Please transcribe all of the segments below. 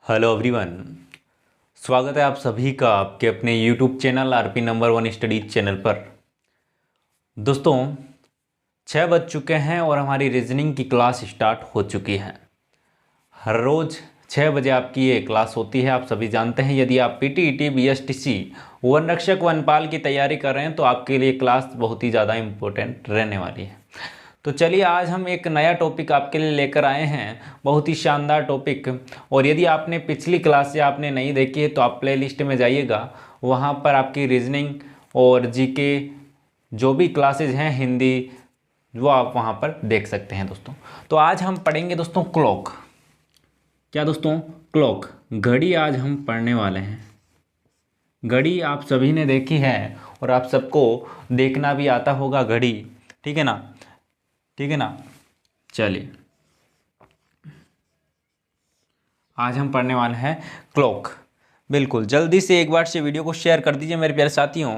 Hello everyone, स्वागत है आप सभी का आपके अपने YouTube channel RP number 1 studies channel पर। दोस्तों 6 बज चुके हैं और हमारी रीजनिंग की क्लास स्टार्ट हो चुकी है। हर रोज़ 6 बजे आपकी ये क्लास होती है, आप सभी जानते हैं। यदि आप पीटीईटी, बीएसटीसी, वन रक्षक, वनपाल की तैयारी कर रहे हैं तो आपके लिए क्लास बहुत ही ज़्यादा इम्पोर्टेंट रहने वाली है। तो चलिए आज हम एक नया टॉपिक आपके लिए लेकर आए हैं, बहुत ही शानदार टॉपिक। और यदि आपने पिछली क्लास या आपने नहीं देखी है तो आप प्लेलिस्ट में जाइएगा, वहाँ पर आपकी रीजनिंग और जीके जो भी क्लासेज हैं हिंदी, वो आप वहाँ पर देख सकते हैं दोस्तों। तो आज हम पढ़ेंगे दोस्तों क्लॉक। क्या दोस्तों? क्लॉक, घड़ी आज हम पढ़ने वाले हैं। घड़ी आप सभी ने देखी है और आप सबको देखना भी आता होगा घड़ी, ठीक है ना? ठीक है ना? चलिए आज हम पढ़ने वाले हैं क्लॉक। बिल्कुल जल्दी से एक बार से वीडियो को शेयर कर दीजिए मेरे प्यारे साथियों,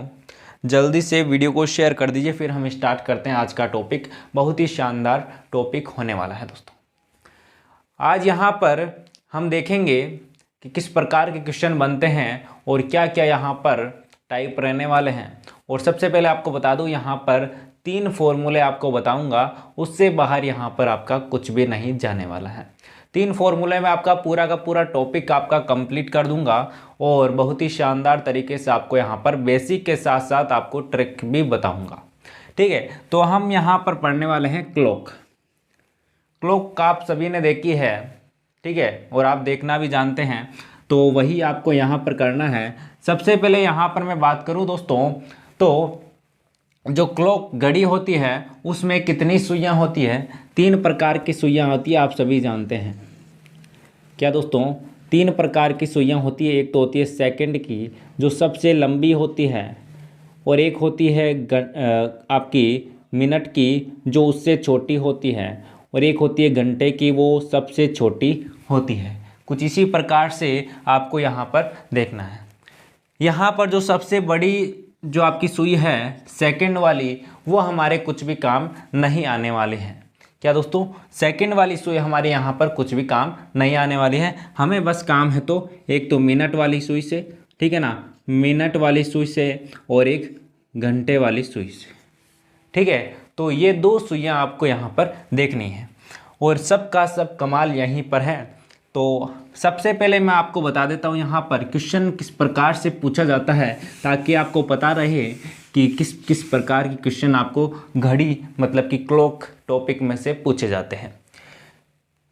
जल्दी से वीडियो को शेयर कर दीजिए। फिर हम स्टार्ट करते हैं आज का टॉपिक। बहुत ही शानदार टॉपिक होने वाला है दोस्तों। आज यहाँ पर हम देखेंगे कि किस प्रकार के क्वेश्चन बनते हैं और क्या क्या यहाँ पर टाइप रहने वाले हैं। और सबसे पहले आपको बता दूँ, यहाँ पर 3 फॉर्मूले आपको बताऊंगा, उससे बाहर यहाँ पर आपका कुछ भी नहीं जाने वाला है। 3 फॉर्मूले में आपका पूरा का पूरा टॉपिक आपका कंप्लीट कर दूंगा और बहुत ही शानदार तरीके से आपको यहाँ पर बेसिक के साथ साथ आपको ट्रिक भी बताऊंगा। ठीक है, तो हम यहाँ पर पढ़ने वाले हैं क्लॉक। क्लॉक का आप सभी ने देखी है, ठीक है, और आप देखना भी जानते हैं, तो वही आपको यहाँ पर करना है। सबसे पहले यहाँ पर मैं बात करूँ दोस्तों, तो जो क्लॉक घड़ी होती है उसमें कितनी सुइयाँ होती है? 3 प्रकार की सुइयाँ होती है, आप सभी जानते हैं। क्या दोस्तों? 3 प्रकार की सुइयाँ होती है। एक तो होती है सेकंड की, जो सबसे लंबी होती है, और एक होती है आपकी मिनट की, जो उससे छोटी होती है, और एक होती है घंटे की, वो सबसे छोटी होती है। कुछ इसी प्रकार से आपको यहाँ पर देखना है। यहाँ पर जो सबसे बड़ी जो आपकी सुई है सेकंड वाली, वो हमारे कुछ भी काम नहीं आने वाली है। क्या दोस्तों? सेकंड वाली सुई हमारे यहाँ पर कुछ भी काम नहीं आने वाली है। हमें बस काम है तो एक तो मिनट वाली सुई से, ठीक है ना, मिनट वाली सुई से, और एक घंटे वाली सुई से। ठीक है, तो ये 2 सुइयाँ आपको यहाँ पर देखनी है और सबका सब कमाल यहीं पर है। तो सबसे पहले मैं आपको बता देता हूँ यहाँ पर क्वेश्चन किस प्रकार से पूछा जाता है, ताकि आपको पता रहे कि किस किस प्रकार की क्वेश्चन आपको घड़ी मतलब कि क्लॉक टॉपिक में से पूछे जाते हैं।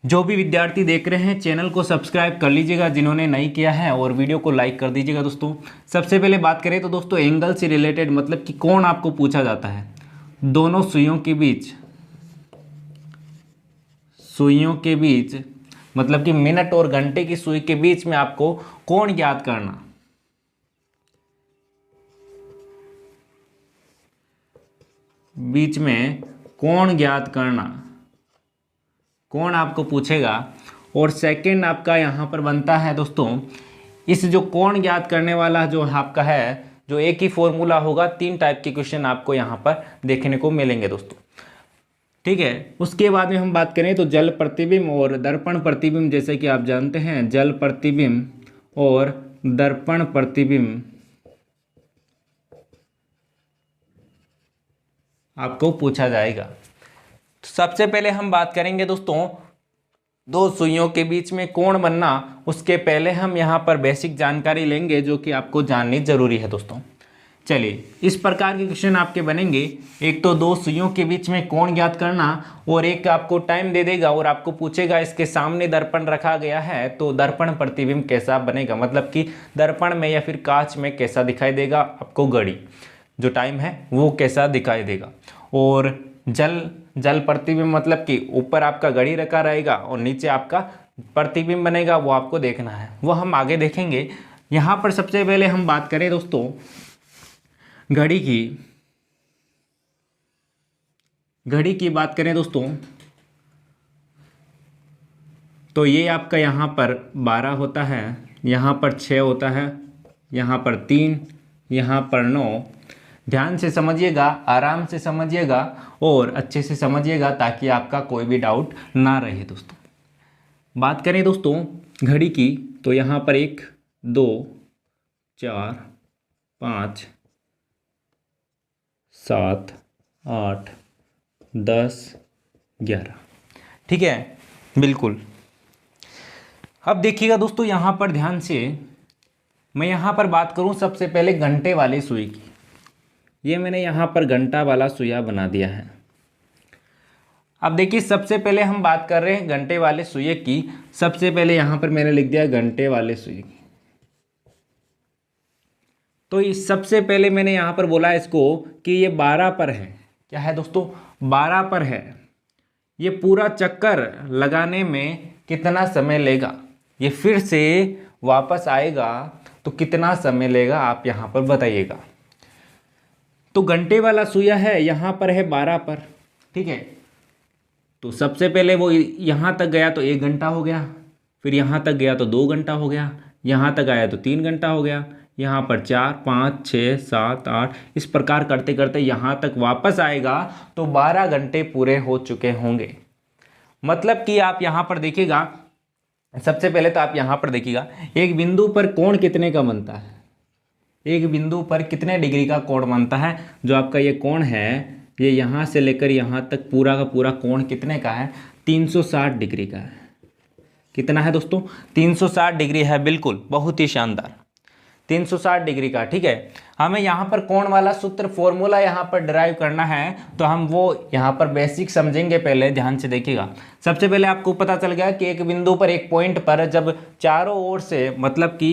जो भी विद्यार्थी देख रहे हैं चैनल को सब्सक्राइब कर लीजिएगा जिन्होंने नहीं किया है, और वीडियो को लाइक कर दीजिएगा दोस्तों। सबसे पहले बात करें तो दोस्तों एंगल से रिलेटेड, मतलब कि कोण आपको पूछा जाता है। दोनों सुइयों के बीच मतलब कि मिनट और घंटे की सुई के बीच में आपको कोण ज्ञात करना। बीच में कोण ज्ञात करना, कोण आपको पूछेगा। और सेकंड आपका यहाँ पर बनता है दोस्तों, इस जो कोण ज्ञात करने वाला जो आपका है, जो एक ही फॉर्मूला होगा, 3 टाइप के क्वेश्चन आपको यहाँ पर देखने को मिलेंगे दोस्तों। ठीक है, उसके बाद में हम बात करें तो जल प्रतिबिंब और दर्पण प्रतिबिंब। जैसे कि आप जानते हैं जल प्रतिबिंब और दर्पण प्रतिबिंब आपको पूछा जाएगा। तो सबसे पहले हम बात करेंगे दोस्तों 2 सुइयों के बीच में कोण बनना। उसके पहले हम यहाँ पर बेसिक जानकारी लेंगे जो कि आपको जाननी जरूरी है दोस्तों। चलिए, इस प्रकार के क्वेश्चन आपके बनेंगे। एक तो 2 सुइयों के बीच में कोण ज्ञात करना, और एक आपको टाइम दे देगा और आपको पूछेगा इसके सामने दर्पण रखा गया है तो दर्पण प्रतिबिंब कैसा बनेगा, मतलब कि दर्पण में या फिर कांच में कैसा दिखाई देगा आपको घड़ी, जो टाइम है वो कैसा दिखाई देगा। और जल प्रतिबिंब मतलब कि ऊपर आपका घड़ी रखा रहेगा और नीचे आपका प्रतिबिंब बनेगा, वो आपको देखना है, वो हम आगे देखेंगे। यहाँ पर सबसे पहले हम बात करें दोस्तों घड़ी की बात करें दोस्तों, तो ये आपका यहाँ पर 12 होता है, यहाँ पर 6 होता है, यहाँ पर 3, यहाँ पर 9। ध्यान से समझिएगा, आराम से समझिएगा और अच्छे से समझिएगा ताकि आपका कोई भी डाउट ना रहे दोस्तों। बात करें दोस्तों घड़ी की, तो यहाँ पर 1 2 4 5 7 8 10 11, ठीक है, बिल्कुल। अब देखिएगा दोस्तों, यहाँ पर ध्यान से मैं यहाँ पर बात करूँ सबसे पहले घंटे वाले सुई की। ये मैंने यहाँ पर घंटा वाला सुइया बना दिया है। अब देखिए, सबसे पहले हम बात कर रहे हैं घंटे वाले सुइये की। सबसे पहले यहाँ पर मैंने लिख दिया घंटे वाले सुइये की। तो इस सबसे पहले मैंने यहाँ पर बोला इसको कि ये 12 पर है। क्या है दोस्तों? 12 पर है। ये पूरा चक्कर लगाने में कितना समय लेगा, ये फिर से वापस आएगा तो कितना समय लेगा, आप यहाँ पर बताइएगा। तो घंटे वाला सुइया है, यहाँ पर है 12 पर, ठीक है। तो सबसे पहले वो यहाँ तक गया तो 1 घंटा हो गया, फिर यहाँ तक गया तो 2 घंटा हो गया, यहाँ तक आया तो 3 घंटा हो गया, यहाँ पर 4 5 6 7 8, इस प्रकार करते करते यहाँ तक वापस आएगा तो 12 घंटे पूरे हो चुके होंगे। मतलब कि आप यहाँ पर देखिएगा, सबसे पहले तो आप यहाँ पर देखिएगा एक बिंदु पर कोण कितने का बनता है, एक बिंदु पर कितने डिग्री का कोण बनता है। जो आपका ये कोण है, ये यहाँ से लेकर यहाँ तक पूरा का पूरा कोण कितने का है? 360 डिग्री का है। कितना है दोस्तों? 360 डिग्री है, बिल्कुल, बहुत ही शानदार, 360 डिग्री का, ठीक है। हमें यहाँ पर कोण वाला सूत्र फॉर्मूला यहाँ पर डिराइव करना है, तो हम वो यहाँ पर बेसिक समझेंगे। पहले ध्यान से देखिएगा। सबसे पहले आपको पता चल गया कि एक बिंदु पर, एक पॉइंट पर जब चारों ओर से, मतलब कि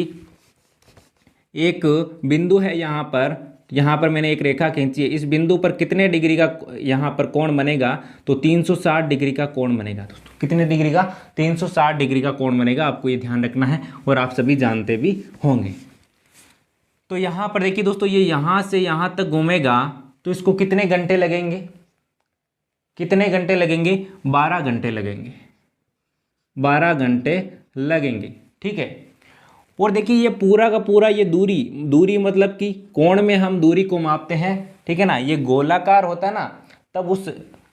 एक बिंदु है यहाँ पर मैंने एक रेखा खींची है, इस बिंदु पर कितने डिग्री का यहाँ पर कोण बनेगा? तो 360 डिग्री का कोण बनेगा दोस्तों। कितने डिग्री का? 360 डिग्री का कोण बनेगा। आपको ये ध्यान रखना है और आप सभी जानते भी होंगे। तो यहाँ पर देखिए दोस्तों, ये यहाँ से यहाँ तक घूमेगा तो इसको कितने घंटे लगेंगे? कितने घंटे लगेंगे? 12 घंटे लगेंगे, 12 घंटे लगेंगे, ठीक है। और देखिए ये पूरा का पूरा ये दूरी मतलब कि कोण में हम दूरी को मापते हैं, ठीक है ना। ये गोलाकार होता है ना, तब उस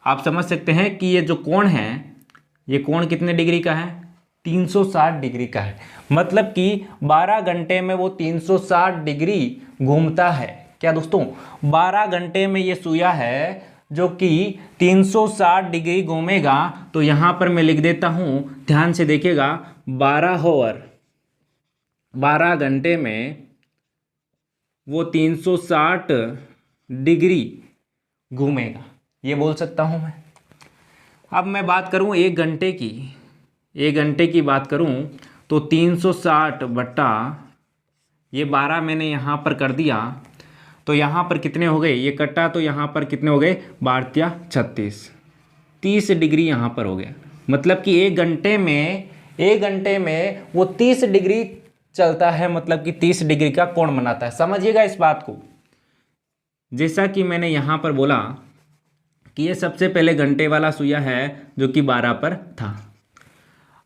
आप समझ सकते हैं कि ये जो कोण है, ये कोण कितने डिग्री का है? 360 डिग्री का है। मतलब कि 12 घंटे में वो 360 डिग्री घूमता है। क्या दोस्तों? 12 घंटे में ये सुइया है जो कि 360 डिग्री घूमेगा। तो यहाँ पर मैं लिख देता हूँ, ध्यान से देखिएगा, 12 आवर, 12 घंटे में वो 360 डिग्री घूमेगा, ये बोल सकता हूँ मैं। अब मैं बात करूँ 1 घंटे की, 1 घंटे की बात करूँ तो 360 बट्टा ये 12 मैंने यहाँ पर कर दिया, तो यहाँ पर कितने हो गए? ये कट्टा, तो यहाँ पर कितने हो गए? 12 36, 30 डिग्री यहाँ पर हो गया। मतलब कि 1 घंटे में वो 30 डिग्री चलता है, मतलब कि 30 डिग्री का कोण बनाता है। समझिएगा इस बात को। जैसा कि मैंने यहाँ पर बोला कि ये सबसे पहले घंटे वाला सुइया है जो कि 12 पर था।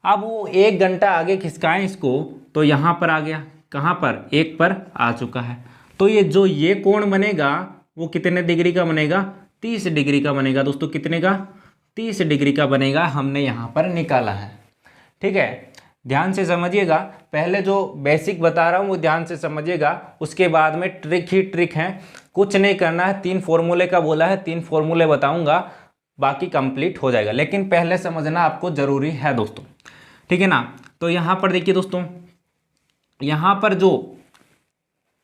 अब वो 1 घंटा आगे खिसकाएं इसको, तो यहाँ पर आ गया, कहाँ पर? 1 पर आ चुका है। तो ये जो ये कोण बनेगा वो कितने डिग्री का बनेगा? 30 डिग्री का बनेगा दोस्तों। कितने का? 30 डिग्री का बनेगा, हमने यहाँ पर निकाला है, ठीक है। ध्यान से समझिएगा, पहले जो बेसिक बता रहा हूँ वो ध्यान से समझिएगा, उसके बाद में ट्रिक ही ट्रिक है, कुछ नहीं करना है। 3 फॉर्मूले का बोला है, 3 फॉर्मूले बताऊंगा, बाकी कंप्लीट हो जाएगा, लेकिन पहले समझना आपको ज़रूरी है दोस्तों, ठीक है ना। तो यहाँ पर देखिए दोस्तों, यहाँ पर जो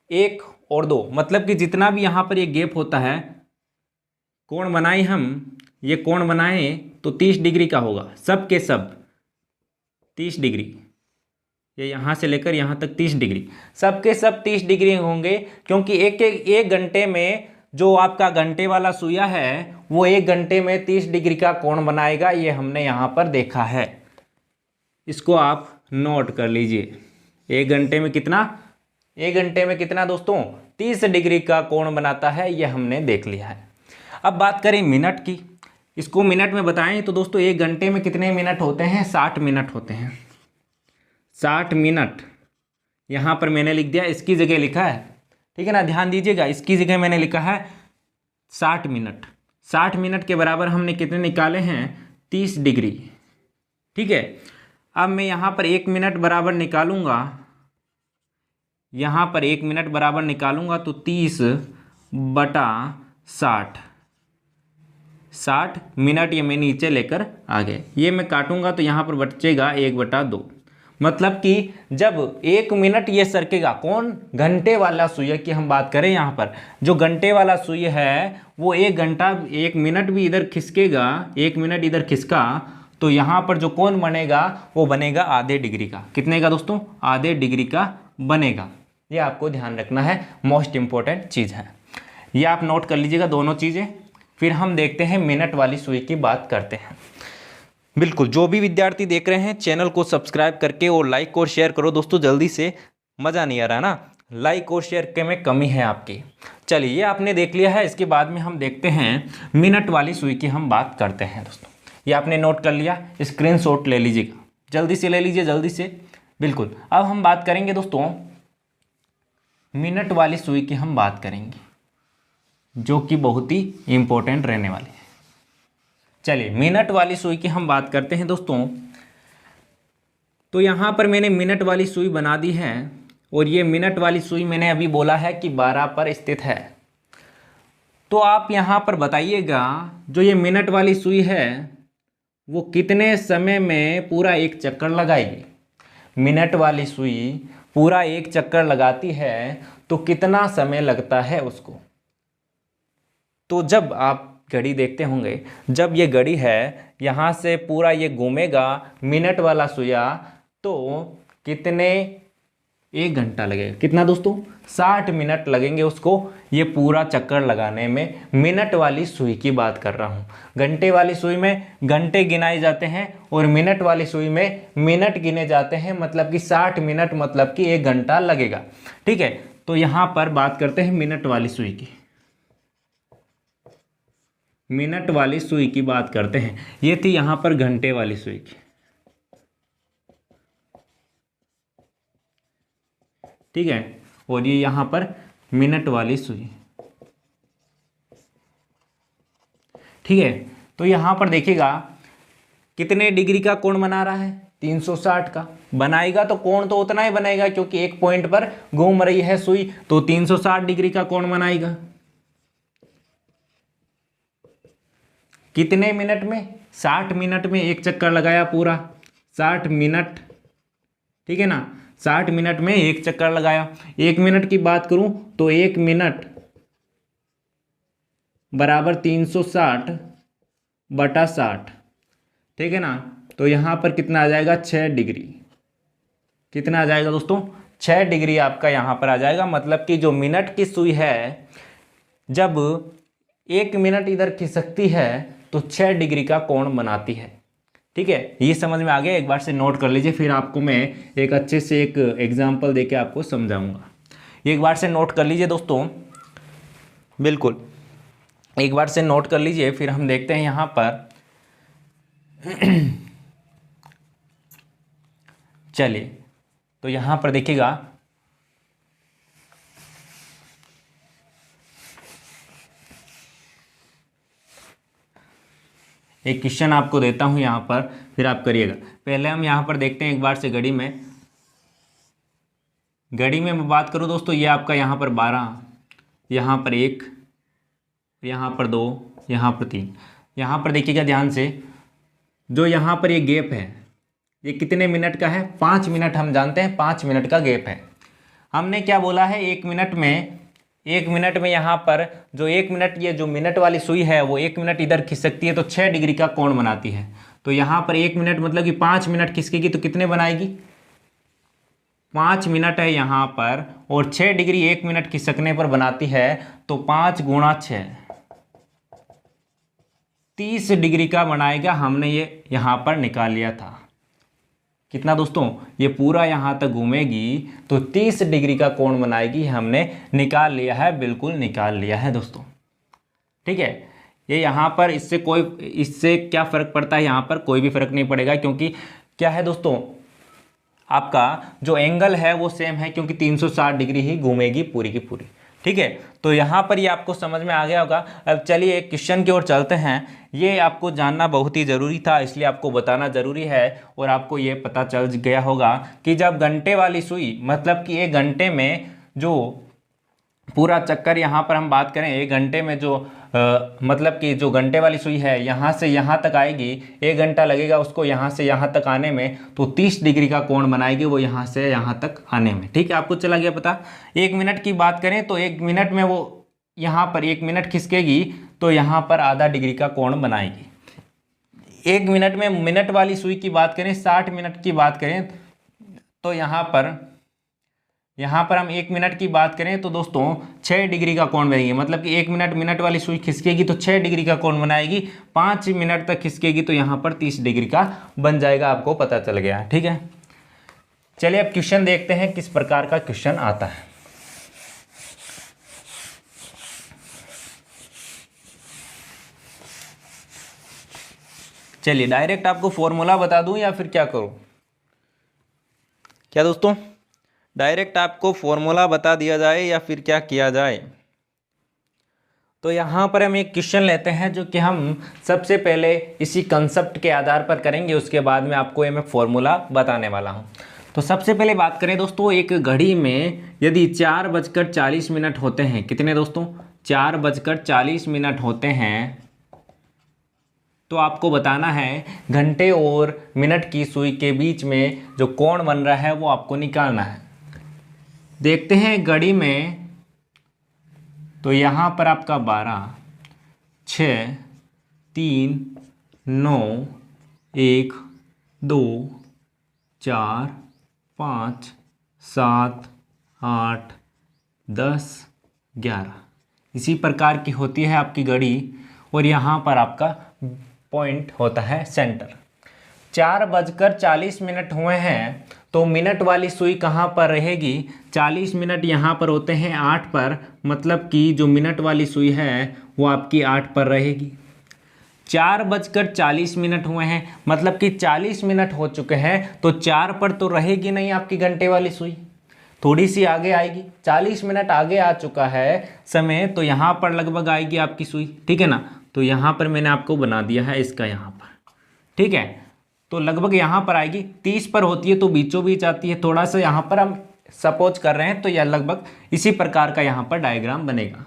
1 और 2, मतलब कि जितना भी यहाँ पर ये गैप होता है, कोण बनाए हम, ये कोण बनाए तो 30 डिग्री का होगा, सब के सब 30 डिग्री, ये यहाँ से लेकर यहाँ तक 30 डिग्री, सब के सब 30 डिग्री होंगे। क्योंकि एक घंटे में जो आपका घंटे वाला सुइया है वो 1 घंटे में 30 डिग्री का कोण बनाएगा, ये हमने यहाँ पर देखा है। इसको आप नोट कर लीजिए। 1 घंटे में कितना? 1 घंटे में कितना दोस्तों? 30 डिग्री का कोण बनाता है, ये हमने देख लिया है। अब बात करें मिनट की, इसको मिनट में बताएं तो दोस्तों 1 घंटे में कितने मिनट होते हैं? 60 मिनट होते हैं, 60 मिनट। यहाँ पर मैंने लिख दिया, इसकी जगह लिखा है, ठीक है ना, ध्यान दीजिएगा, इसकी जगह मैंने लिखा है 60 मिनट। 60 मिनट के बराबर हमने कितने निकाले हैं? 30 डिग्री, ठीक है। अब मैं यहाँ पर 1 मिनट बराबर निकालूंगा, यहाँ पर 1 मिनट बराबर निकालूंगा तो 30/60, 60 मिनट ये मैं नीचे लेकर आ गए। ये मैं काटूंगा तो यहाँ पर बचेगा 1/2। मतलब कि जब 1 मिनट ये सरकेगा, कौन, घंटे वाला सुई की हम बात करें, यहाँ पर जो घंटे वाला सुई है वो 1 घंटा 1 मिनट भी इधर खिसकेगा, 1 मिनट इधर खिसका तो यहाँ पर जो कोण बनेगा वो बनेगा आधे डिग्री का। कितने का दोस्तों? आधे डिग्री का बनेगा। ये आपको ध्यान रखना है, मोस्ट इंपॉर्टेंट चीज़ है, ये आप नोट कर लीजिएगा दोनों चीज़ें। फिर हम देखते हैं मिनट वाली सुई की बात करते हैं। बिल्कुल, जो भी विद्यार्थी देख रहे हैं चैनल को सब्सक्राइब करके और लाइक और शेयर करो दोस्तों जल्दी से, मज़ा नहीं आ रहा ना, लाइक और शेयर के में कमी है आपकी। चलिए, ये आपने देख लिया है। इसके बाद में हम देखते हैं मिनट वाली सुई की हम बात करते हैं दोस्तों। ये आपने नोट कर लिया, स्क्रीनशॉट ले लीजिएगा, जल्दी से ले लीजिए, जल्दी से। बिल्कुल, अब हम बात करेंगे दोस्तों मिनट वाली सुई की हम बात करेंगे, जो कि बहुत ही इम्पोर्टेंट रहने वाली है। चलिए, मिनट वाली सुई की हम बात करते हैं दोस्तों। तो यहाँ पर मैंने मिनट वाली सुई बना दी है और ये मिनट वाली सुई मैंने अभी बोला है कि 12 पर स्थित है। तो आप यहाँ पर बताइएगा जो ये मिनट वाली सुई है वो कितने समय में पूरा एक चक्कर लगाएगी। मिनट वाली सुई पूरा एक चक्कर लगाती है तो कितना समय लगता है उसको। तो जब आप घड़ी देखते होंगे, जब ये घड़ी है यहाँ से पूरा ये घूमेगा मिनट वाला सुइया, तो कितने, 1 घंटा लगेगा। कितना दोस्तों? 60 मिनट लगेंगे उसको ये पूरा चक्कर लगाने में। मिनट वाली सुई की बात कर रहा हूँ। घंटे वाली सुई में घंटे गिनाए जाते हैं और मिनट वाली सुई में मिनट गिने जाते हैं, मतलब कि 60 मिनट मतलब कि 1 घंटा लगेगा। ठीक है, तो यहाँ पर बात करते हैं मिनट वाली सुई की। मिनट वाली सुई की बात करते हैं। ये थी यहाँ पर घंटे वाली सुई की। ठीक है, और ये यहाँ पर मिनट वाली सुई। ठीक है, तो यहाँ पर देखिएगा कितने डिग्री का कोण बना रहा है, 360 का बनाएगा। तो कोण तो उतना ही बनेगा क्योंकि एक पॉइंट पर घूम रही है सुई, तो 360 डिग्री का कोण बनाएगा। कितने मिनट में? 60 मिनट में एक चक्कर लगाया पूरा, 60 मिनट। ठीक है ना, 60 मिनट में एक चक्कर लगाया। 1 मिनट की बात करूं तो 1 मिनट बराबर 360/60। ठीक है ना, तो यहाँ पर कितना आ जाएगा? 6 डिग्री। कितना आ जाएगा दोस्तों? 6 डिग्री आपका यहाँ पर आ जाएगा। मतलब कि जो मिनट की सुई है जब 1 मिनट इधर खिसकती है तो 6 डिग्री का कोण बनाती है। ठीक है, ये समझ में आ गया। एक बार से नोट कर लीजिए, फिर आपको मैं एक अच्छे से एक एग्जांपल देके आपको समझाऊंगा। एक बार से नोट कर लीजिए दोस्तों, बिल्कुल एक बार से नोट कर लीजिए। फिर हम देखते हैं यहाँ पर चलिए, तो यहाँ पर देखिएगा एक क्वेश्चन आपको देता हूँ यहाँ पर, फिर आप करिएगा। पहले हम यहाँ पर देखते हैं एक बार से घड़ी में मैं बात करूँ दोस्तों, ये आपका यहाँ पर 12, यहाँ पर 1, यहाँ पर 2, यहाँ पर 3। यहाँ पर देखिएगा ध्यान से, जो यहाँ पर ये गैप है ये कितने मिनट का है? 5 मिनट। हम जानते हैं 5 मिनट का गैप है। हमने क्या बोला है? 1 मिनट में यहाँ पर जो 1 मिनट, ये जो मिनट वाली सुई है वो 1 मिनट इधर खिसकती है तो 6 डिग्री का कोण बनाती है। तो यहाँ पर 1 मिनट मतलब कि 5 मिनट खिसकेगी तो कितने बनाएगी? 5 मिनट है यहाँ पर, और 6 डिग्री 1 मिनट खिसकने पर बनाती है, तो 5 × 6 30 डिग्री का बनाएगा। हमने ये यहाँ पर निकाल लिया था। कितना दोस्तों? ये पूरा यहाँ तक घूमेगी तो 30 डिग्री का कोण बनाएगी। हमने निकाल लिया है, बिल्कुल निकाल लिया है दोस्तों। ठीक है, ये यहाँ पर इससे क्या फ़र्क पड़ता है? यहाँ पर कोई भी फ़र्क नहीं पड़ेगा, क्योंकि क्या है दोस्तों, आपका जो एंगल है वो सेम है, क्योंकि 360 डिग्री ही घूमेगी पूरी की पूरी। ठीक है, तो यहाँ पर ये आपको समझ में आ गया होगा। अब चलिए एक क्वेश्चन की ओर चलते हैं। ये आपको जानना बहुत ही ज़रूरी था, इसलिए आपको बताना ज़रूरी है। और आपको ये पता चल गया होगा कि जब घंटे वाली सुई, मतलब कि 1 घंटे में जो पूरा चक्कर, यहाँ पर हम बात करें 1 घंटे में जो मतलब कि जो घंटे वाली सुई है यहाँ से यहाँ तक आएगी, 1 घंटा लगेगा उसको यहाँ से यहाँ तक आने में, तो 30 डिग्री का कोण बनाएगी वो यहाँ से यहाँ तक आने में। ठीक है, आपको चला गया पता। 1 मिनट की बात करें तो 1 मिनट में वो यहाँ पर 1 मिनट खिसकेगी तो यहाँ पर आधा डिग्री का कोण बनाएगी। 1 मिनट में मिनट वाली सुई की बात करें, 60 मिनट की बात करें तो यहाँ पर हम 1 मिनट की बात करें तो दोस्तों 6 डिग्री का कोण बनेगी। मतलब कि 1 मिनट मिनट वाली सुई खिसकेगी तो 6 डिग्री का कोण बनाएगी। 5 मिनट तक खिसकेगी तो यहाँ पर 30 डिग्री का बन जाएगा। आपको पता चल गया। ठीक है, चलिए अब क्वेश्चन देखते हैं किस प्रकार का क्वेश्चन आता है। चलिए डायरेक्ट आपको फॉर्मूला बता दूं या फिर क्या करूं? क्या दोस्तों, डायरेक्ट आपको फॉर्मूला बता दिया जाए या फिर क्या किया जाए? तो यहाँ पर हम एक क्वेश्चन लेते हैं जो कि हम सबसे पहले इसी कंसेप्ट के आधार पर करेंगे, उसके बाद में आपको ये मैं फॉर्मूला बताने वाला हूँ। तो सबसे पहले बात करें दोस्तों, एक घड़ी में यदि 4:40 होते हैं, कितने दोस्तों? 4:40 होते हैं, तो आपको बताना है घंटे और मिनट की सुई के बीच में जो कोण बन रहा है वो आपको निकालना है। देखते हैं घड़ी में, तो यहाँ पर आपका 12, 6, 3, 9, 1, 2, 4, 5, 7, 8, 10, 11 इसी प्रकार की होती है आपकी घड़ी। और यहाँ पर आपका पॉइंट होता है सेंटर। 4:40 हुए हैं तो मिनट वाली सुई कहाँ पर रहेगी? 40 मिनट यहाँ पर होते हैं 8 पर, मतलब कि जो मिनट वाली सुई है वो आपकी 8 पर रहेगी। 4:40 हुए हैं, मतलब कि 40 मिनट हो चुके हैं, तो 4 पर तो रहेगी नहीं आपकी घंटे वाली सुई, थोड़ी सी आगे आएगी। 40 मिनट आगे आ चुका है समय, तो यहाँ पर लगभग आएगी आपकी सुई। ठीक है ना, तो यहाँ पर मैंने आपको बना दिया है इसका यहाँ पर। ठीक है, तो लगभग यहाँ पर आएगी। 30 पर होती है तो बीचों बीच आती है, थोड़ा सा यहाँ पर हम सपोज कर रहे हैं, तो यह लगभग इसी प्रकार का यहाँ पर डायग्राम बनेगा।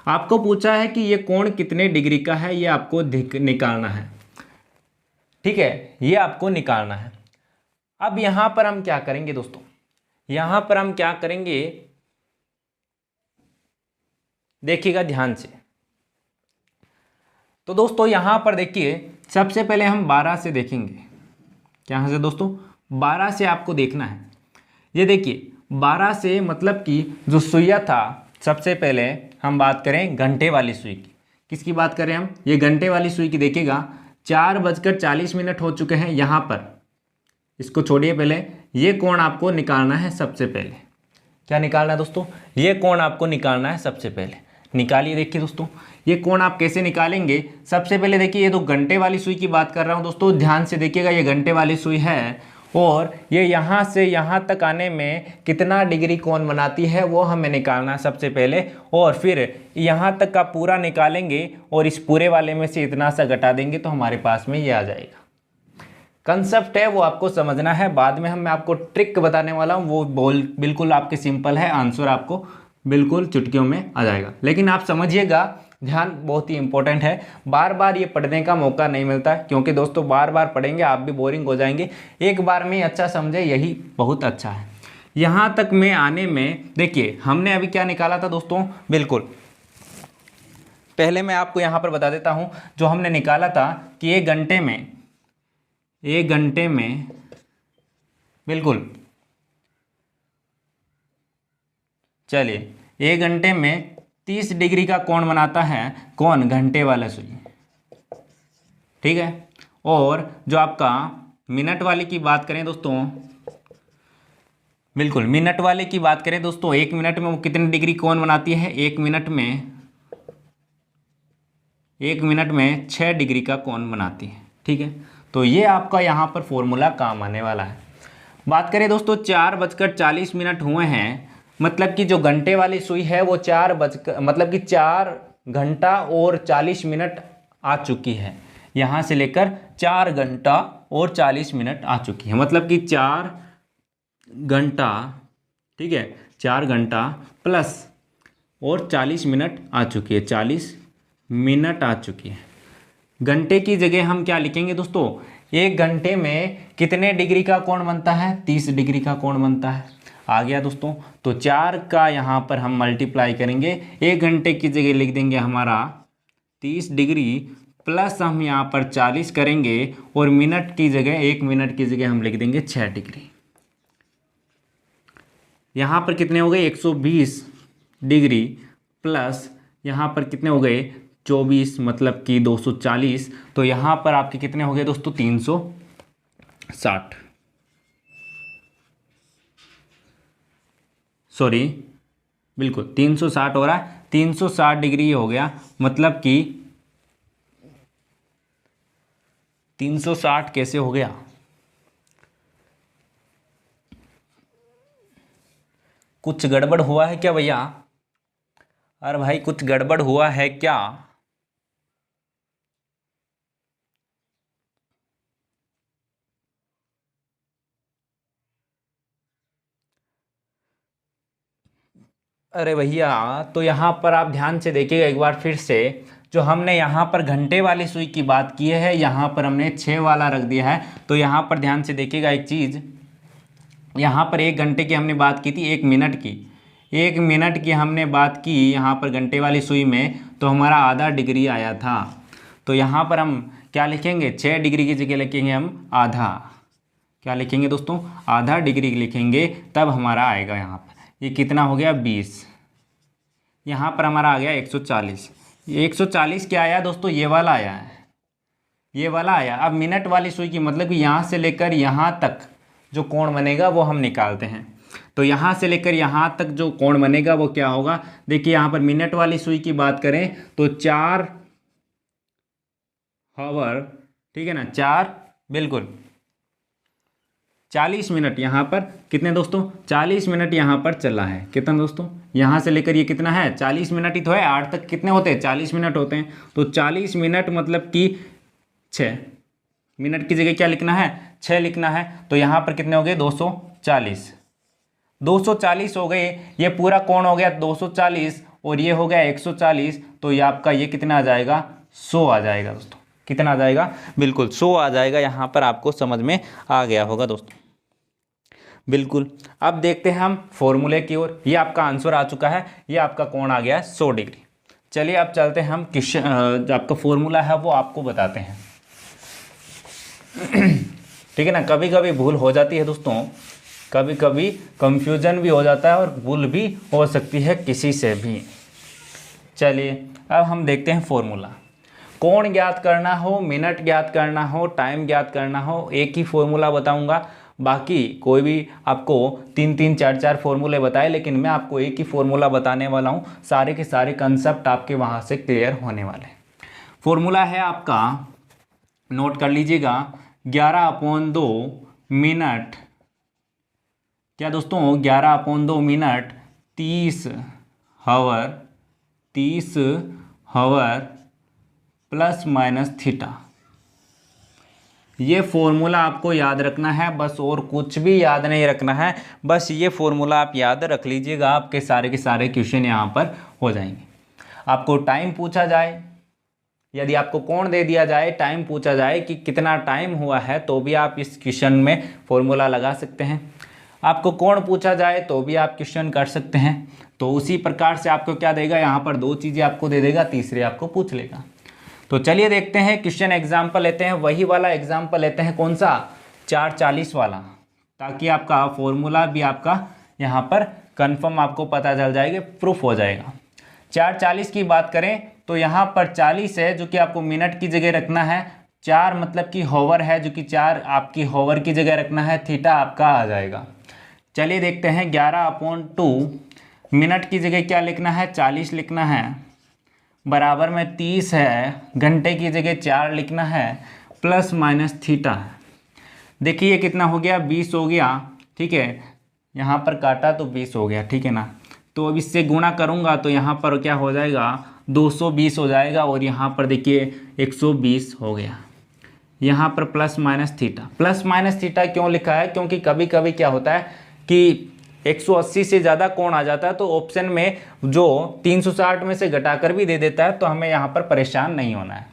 आपको पूछा है कि ये कोण कितने डिग्री का है, ये आपको निकालना है। ठीक है, ये आपको निकालना है। अब यहाँ पर हम क्या करेंगे दोस्तों, यहाँ पर हम क्या करेंगे, देखिएगा ध्यान से। तो दोस्तों यहाँ पर देखिए, सबसे पहले हम 12 से देखेंगे। क्या से दोस्तों? 12 से आपको देखना है। ये देखिए 12 से, मतलब कि जो सुइया था, सबसे पहले हम बात करें घंटे वाली सुई की। किसकी बात करें हम? ये घंटे वाली सुई की। देखिएगा 4:40 हो चुके हैं यहाँ पर। इसको छोड़िए, पहले ये कोण आपको निकालना है सबसे पहले। क्या निकालना है दोस्तों? ये कोण आपको निकालना है सबसे पहले। निकालिए। देखिए दोस्तों, ये कोण आप कैसे निकालेंगे? सबसे पहले देखिए, ये तो घंटे वाली सुई की बात कर रहा हूँ दोस्तों, ध्यान से देखिएगा। ये घंटे वाली सुई है और ये यहाँ से यहाँ तक आने में कितना डिग्री कोण बनाती है वो हमें निकालना है सबसे पहले। और फिर यहाँ तक का पूरा निकालेंगे और इस पूरे वाले में से इतना सा घटा देंगे तो हमारे पास में ये आ जाएगा। कंसेप्ट है वो आपको समझना है। बाद में मैं आपको ट्रिक बताने वाला हूँ, वो बिल्कुल आपके सिंपल है, आंसर आपको बिल्कुल चुटकियों में आ जाएगा। लेकिन आप समझिएगा, ध्यान बहुत ही इंपॉर्टेंट है। बार बार ये पढ़ने का मौका नहीं मिलता है, क्योंकि दोस्तों बार बार पढ़ेंगे आप भी बोरिंग हो जाएंगे। एक बार में अच्छा समझे, यही बहुत अच्छा है। यहाँ तक में आने में देखिए, हमने अभी क्या निकाला था दोस्तों, बिल्कुल पहले मैं आपको यहाँ पर बता देता हूँ। जो हमने निकाला था कि एक घंटे में बिल्कुल, चलिए, 1 घंटे में 30 डिग्री का कोण बनाता है कौन? घंटे वाला सुई। ठीक है, और जो आपका मिनट वाले की बात करें दोस्तों, बिल्कुल मिनट वाले की बात करें दोस्तों, 1 मिनट में वो कितने डिग्री कोण बनाती है? 1 मिनट में 6 डिग्री का कोण बनाती है। ठीक है, तो ये आपका यहाँ पर फॉर्मूला काम आने वाला है। बात करें दोस्तों, 4:40 हुए हैं मतलब कि जो घंटे वाली सुई है वो 4 घंटा और 40 मिनट आ चुकी है। यहाँ से लेकर 4 घंटा और 40 मिनट आ चुकी है, मतलब कि 4 घंटा, ठीक है, 4 घंटा प्लस और 40 मिनट आ चुकी है, 40 मिनट आ चुकी है। घंटे की जगह हम क्या लिखेंगे दोस्तों, 1 घंटे में कितने डिग्री का कोण बनता है, 30 डिग्री का कोण बनता है। आ गया दोस्तों। तो 4 का यहाँ पर हम मल्टीप्लाई करेंगे, 1 घंटे की जगह लिख देंगे हमारा 30 डिग्री प्लस हम यहाँ पर 40 करेंगे और मिनट की जगह 1 मिनट की जगह हम लिख देंगे 6 डिग्री। यहाँ पर कितने हो गए 120 डिग्री प्लस यहाँ पर कितने हो गए 24, मतलब कि 240। तो यहाँ पर आपके कितने हो गए दोस्तों 360, सॉरी बिल्कुल 360 हो रहा है, 360 डिग्री हो गया, मतलब कि 360 कैसे हो गया, कुछ गड़बड़ हुआ है क्या भैया? अरे भाई कुछ गड़बड़ हुआ है क्या? अरे भैया तो यहाँ पर आप ध्यान से देखिएगा एक बार फिर से, जो हमने यहाँ पर घंटे वाली सुई की बात की है, यहाँ पर हमने 6 वाला रख दिया है। तो यहाँ पर ध्यान से देखिएगा एक चीज़, यहाँ पर 1 घंटे की हमने बात की थी, 1 मिनट की, 1 मिनट की हमने बात की यहाँ पर घंटे वाली सुई में, तो हमारा आधा डिग्री आया था। तो यहाँ पर हम क्या लिखेंगे, 6 डिग्री की जगह लिखेंगे हम आधा, क्या लिखेंगे दोस्तों, आधा डिग्री लिखेंगे, तब हमारा आएगा यहाँ पर, ये कितना हो गया 20, यहाँ पर हमारा आ गया 140। 140 क्या आया दोस्तों, ये वाला आया है, ये वाला आया। अब मिनट वाली सुई की मतलब कि यहाँ से लेकर यहाँ तक जो कोण बनेगा वो हम निकालते हैं। तो यहाँ से लेकर यहाँ तक जो कोण बनेगा वो क्या होगा, देखिए यहाँ पर मिनट वाली सुई की बात करें तो 4 आवर, ठीक है ना, 4 बिल्कुल 40 मिनट यहाँ पर कितने दोस्तों, 40 मिनट यहाँ पर चला है, कितना दोस्तों, यहाँ से लेकर ये कितना है 40 मिनट ही तो है, 8 तक कितने होते हैं 40 मिनट होते हैं। तो 40 मिनट मतलब कि 6 मिनट की जगह क्या लिखना है 6 लिखना है। तो यहाँ पर कितने हो गए 240, 240 हो गए, ये पूरा कोण हो गया 240 और ये हो गया 140। तो ये आपका ये कितना आ जाएगा 100 आ जाएगा दोस्तों, कितना आ जाएगा, बिल्कुल 100 आ जाएगा। यहाँ पर आपको समझ में आ गया होगा दोस्तों, बिल्कुल। अब देखते हैं हम फॉर्मूले की ओर, ये आपका आंसर आ चुका है, ये आपका कोण आ गया है 100 डिग्री। चलिए अब चलते हैं हम क्वेश्चन, जो आपका फॉर्मूला है वो आपको बताते हैं। ठीक है ना, कभी कभी भूल हो जाती है दोस्तों, कभी कभी कंफ्यूजन भी हो जाता है और भूल भी हो सकती है किसी से भी। चलिए अब हम देखते हैं फॉर्मूला। कोण ज्ञात करना हो, मिनट ज्ञात करना हो, टाइम ज्ञात करना हो, एक ही फॉर्मूला बताऊंगा, बाकी कोई भी आपको 3-3 4-4 फॉर्मूले बताए, लेकिन मैं आपको एक ही फॉर्मूला बताने वाला हूँ, सारे के सारे कंसेप्ट आपके वहाँ से क्लियर होने वाले हैं। फॉर्मूला है आपका, नोट कर लीजिएगा, 11/2 मिनट, क्या दोस्तों 11/2 minute 30 hour plus minus theta. ये फॉर्मूला आपको याद रखना है बस, और कुछ भी याद नहीं रखना है, बस ये फॉर्मूला आप याद रख लीजिएगा, आपके सारे के सारे क्वेश्चन यहाँ पर हो जाएंगे। आपको टाइम पूछा जाए, यदि आपको कोण दे दिया जाए, टाइम पूछा जाए कि कितना टाइम हुआ है, तो भी आप इस क्वेश्चन में फॉर्मूला लगा सकते हैं। आपको कोण पूछा जाए तो भी आप क्वेश्चन कर सकते हैं। तो उसी प्रकार से आपको क्या देगा, यहाँ पर 2 चीज़ें आपको दे देगा, तीसरे आपको पूछ लेगा। तो चलिए देखते हैं क्वेश्चन एग्जाम्पल लेते हैं, वही वाला एग्जाम्पल लेते हैं, कौन सा 440 वाला, ताकि आपका फॉर्मूला भी आपका यहाँ पर कंफर्म आपको पता चल जाएगा, प्रूफ हो जाएगा। 440 की बात करें तो यहाँ पर 40 है जो कि आपको मिनट की जगह रखना है, 4 मतलब कि होवर है जो कि 4 आपकी होवर की जगह रखना है, थीटा आपका आ जाएगा। चलिए देखते हैं, 11/2 मिनट की जगह क्या लिखना है 40 लिखना है, बराबर में 30 है, घंटे की जगह 4 लिखना है, प्लस माइनस थीटा है। देखिए कितना हो गया 20 हो गया, ठीक है, यहाँ पर काटा तो 20 हो गया, ठीक है ना। तो अब इससे गुणा करूँगा तो यहाँ पर क्या हो जाएगा, 220 हो जाएगा, और यहाँ पर देखिए 120 हो गया। यहाँ पर प्लस माइनस थीटा क्यों लिखा है, क्योंकि कभी कभी क्या होता है कि 180 से ज़्यादा कोण आ जाता है, तो ऑप्शन में जो 360 में से घटाकर भी दे देता है, तो हमें यहाँ पर परेशान नहीं होना है।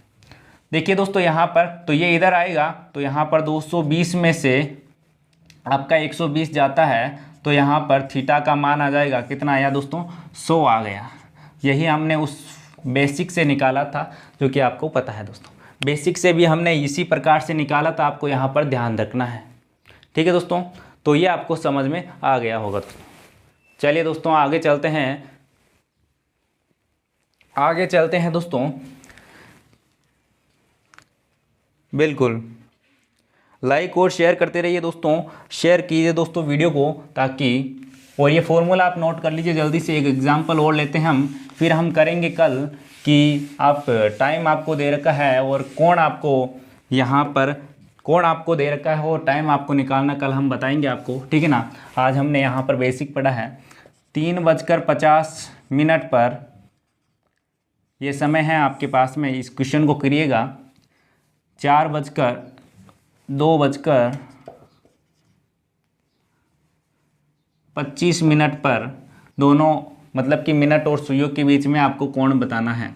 देखिए दोस्तों यहाँ पर तो ये इधर आएगा, तो यहाँ पर 220 में से आपका 120 जाता है, तो यहाँ पर थीटा का मान आ जाएगा, कितना आया दोस्तों, 100 आ गया। यही हमने उस बेसिक से निकाला था, जो कि आपको पता है दोस्तों। बेसिक से भी हमने इसी प्रकार से निकाला था, आपको यहाँ पर ध्यान रखना है, ठीक है दोस्तों। तो ये आपको समझ में आ गया होगा दोस्तों। चलिए दोस्तों आगे चलते हैं दोस्तों। बिल्कुल लाइक और शेयर करते रहिए दोस्तों, शेयर कीजिए दोस्तों वीडियो को, ताकि, और ये फॉर्मूला आप नोट कर लीजिए जल्दी से। एक एग्जांपल और लेते हैं हम, फिर हम करेंगे कल कि आप टाइम आपको दे रखा है और कोण आपको यहाँ पर कोण आपको दे रखा है और टाइम आपको निकालना कल हम बताएंगे आपको, ठीक है ना। आज हमने यहाँ पर बेसिक पढ़ा है। 3:50 पर ये समय है आपके पास में, इस क्वेश्चन को करिएगा। 4:25 पर दोनों मतलब कि मिनट और सुइयों के बीच में आपको कोण बताना है।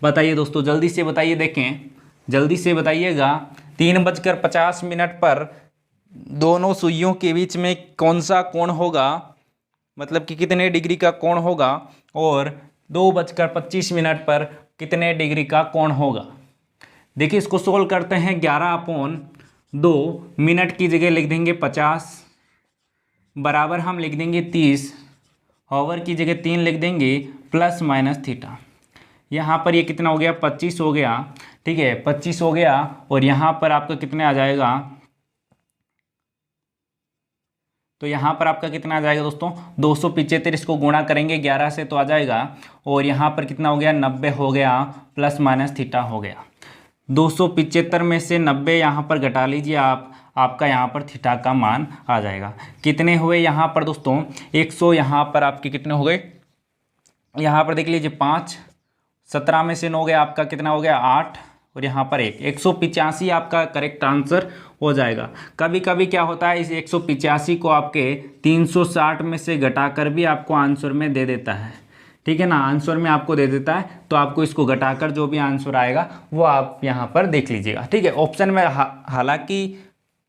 बताइए दोस्तों जल्दी से बताइए, देखें जल्दी से बताइएगा। 3:50 पर दोनों सुइयों के बीच में कौन सा कोण होगा, मतलब कि कितने डिग्री का कोण होगा, और 2:25 पर कितने डिग्री का कोण होगा। देखिए इसको सोल्व करते हैं। 11/2 मिनट की जगह लिख देंगे 50, बराबर हम लिख देंगे 30, आवर की जगह 3 लिख देंगे, प्लस माइनस थीटा। यहाँ पर ये कितना हो गया, 25 हो गया, ठीक है 25 हो गया। और यहाँ पर आपका कितने आ जाएगा, तो यहाँ पर आपका कितना आ जाएगा दोस्तों, 275। इसको गुणा करेंगे 11 से तो आ जाएगा, और यहाँ पर कितना हो गया, 90 हो गया, प्लस माइनस थीटा हो गया। 275 में से 90 यहाँ पर घटा लीजिए आप, आपका यहाँ पर थीटा का मान आ जाएगा। कितने हुए यहाँ पर दोस्तों, 100। यहाँ पर आपके कितने हो गए, यहाँ पर देख लीजिए 5, 17 में से 9 गया, आपका कितना हो गया 8, और यहाँ पर 185 आपका करेक्ट आंसर हो जाएगा। कभी कभी क्या होता है, इस 185 को आपके 360 में से घटाकर भी आपको आंसर में दे देता है, ठीक है ना। आंसर में आपको दे देता है, तो आपको इसको घटाकर जो भी आंसर आएगा वो आप यहाँ पर देख लीजिएगा, ठीक है। ऑप्शन में हालांकि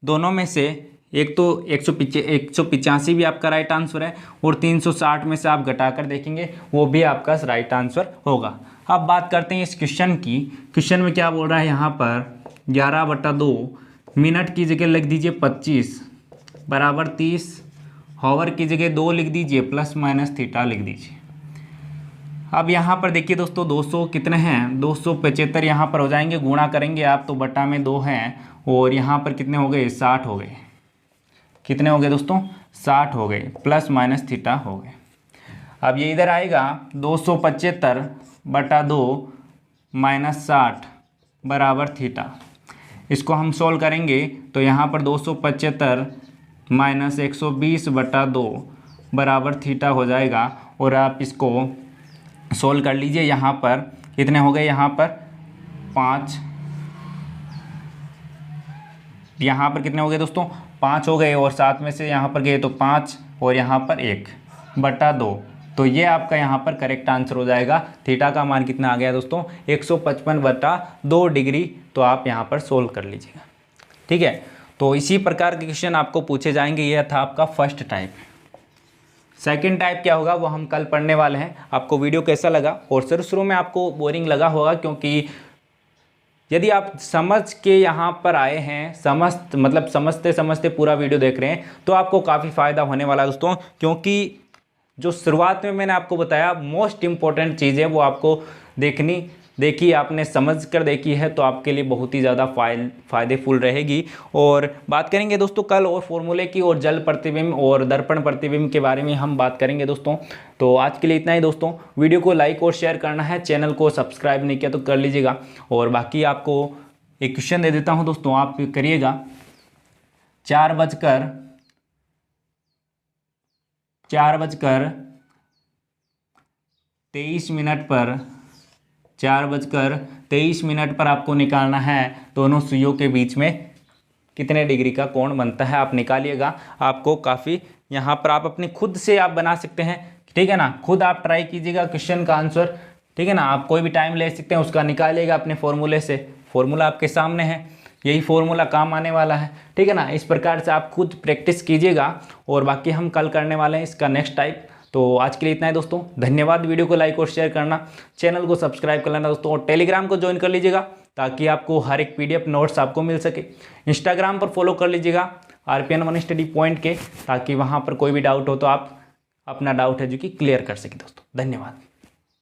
दोनों में से एक तो 185 भी आपका राइट आंसर है, और 360 में से आप घटाकर देखेंगे वो भी आपका राइट आंसर होगा। अब बात करते हैं इस क्वेश्चन की। क्वेश्चन में क्या बोल रहा है, यहाँ पर 11/2 मिनट की जगह लिख दीजिए 25, बराबर 30, आवर की जगह 2 लिख दीजिए, प्लस माइनस थीटा लिख दीजिए। अब यहाँ पर देखिए दोस्तों 200 कितने हैं, 275 यहाँ पर हो जाएंगे, गुणा करेंगे आप तो बटा में 2 हैं, और यहाँ पर कितने हो गए, 60 हो गए। कितने हो गए दोस्तों, 60 हो गए, प्लस माइनस थीटा हो गए। अब ये इधर आएगा 275/2 - 60 बराबर थीटा। इसको हम सोल्व करेंगे तो यहाँ पर 275 - 120/2 बराबर थीटा हो जाएगा। और आप इसको सोल्व कर लीजिए। यहाँ पर कितने हो गए, यहाँ पर 5, यहाँ पर कितने हो गए दोस्तों, 5 हो गए, और 7 में से यहाँ पर गए तो 5, और यहाँ पर 1/2। तो ये आपका यहाँ पर करेक्ट आंसर हो जाएगा। थीटा का मान कितना आ गया दोस्तों, 155/2 डिग्री। तो आप यहाँ पर सोल्व कर लीजिएगा, ठीक है। तो इसी प्रकार के क्वेश्चन आपको पूछे जाएंगे। यह था आपका फर्स्ट टाइप। सेकंड टाइप क्या होगा वो हम कल पढ़ने वाले हैं। आपको वीडियो कैसा लगा, और शुरू में आपको बोरिंग लगा होगा, क्योंकि यदि आप समझ के यहाँ पर आए हैं, समझते समझते पूरा वीडियो देख रहे हैं, तो आपको काफ़ी फ़ायदा होने वाला है दोस्तों। क्योंकि जो शुरुआत में मैंने आपको बताया मोस्ट इम्पॉर्टेंट चीज़ है, वो आपको देखी आपने समझ कर देखी है, तो आपके लिए बहुत ही ज़्यादा फ़ायदेफुल रहेगी। और बात करेंगे दोस्तों कल और फॉर्मूले की, और जल प्रतिबिंब और दर्पण प्रतिबिंब के बारे में हम बात करेंगे दोस्तों। तो आज के लिए इतना ही दोस्तों। वीडियो को लाइक और शेयर करना है, चैनल को सब्सक्राइब नहीं किया तो कर लीजिएगा। और बाकी आपको एक क्वेश्चन दे देता हूँ दोस्तों, आप करिएगा। 4 4:23 पर आपको निकालना है दोनों सुइयों के बीच में कितने डिग्री का कोण बनता है। आप निकालिएगा, आपको काफ़ी यहाँ पर आप अपनी खुद से आप बना सकते हैं, ठीक है ना। खुद आप ट्राई कीजिएगा क्वेश्चन का आंसर, ठीक है ना। आप कोई भी टाइम ले सकते हैं, उसका निकालिएगा अपने फॉर्मूले से। फॉर्मूला आपके सामने है, यही फॉर्मूला काम आने वाला है, ठीक है ना। इस प्रकार से आप खुद प्रैक्टिस कीजिएगा और बाकी हम कल करने वाले हैं इसका नेक्स्ट टाइप। तो आज के लिए इतना है दोस्तों, धन्यवाद। वीडियो को लाइक और शेयर करना, चैनल को सब्सक्राइब कर लेना दोस्तों, और टेलीग्राम को ज्वाइन कर लीजिएगा ताकि आपको हर एक PDF नोट्स आपको मिल सके। इंस्टाग्राम पर फॉलो कर लीजिएगा RPN1 स्टडी पॉइंट के, ताकि वहाँ पर कोई भी डाउट हो तो आप अपना डाउट है जो कि क्लियर कर सके दोस्तों। धन्यवाद।